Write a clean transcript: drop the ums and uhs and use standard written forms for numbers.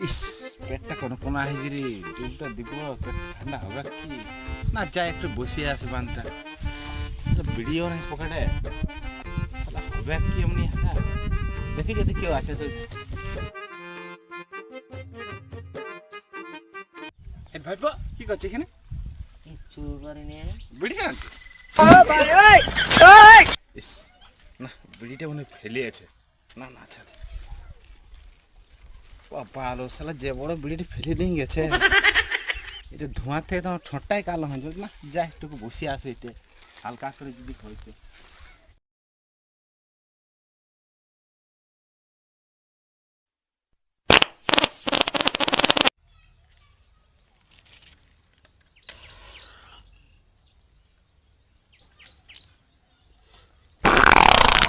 ইস, পেটটা কোনো কোনো আহিজিরি ডিমটা দিব, পেট ঠান্ডা হবে কি না? যাই একটু বসিয়ে আসি বানটা, ভিডিও নেই পকেটে, শালা হবে কি এমনি? হ্যাঁ, দেখি যদি কেউ আছে তো। ভাইপো কি করছে এখানে? কিচ্ছু করিনি। বিড়ি টানছে? ইস, না বিড়িটা মনে হয় ফেলে আছে। না না, আচ্ছা আচ্ছা। বাবা আলো, শালা যে বড় বিড়িটা ফেলে দিয়ে গেছে, এটা ধোঁয়ার থেকে তোমার ঠোঁটটাই কালো হয়ে যাবে না? যাই একটু বসে আসে, এটা হালকা করে যদি হয়েছে।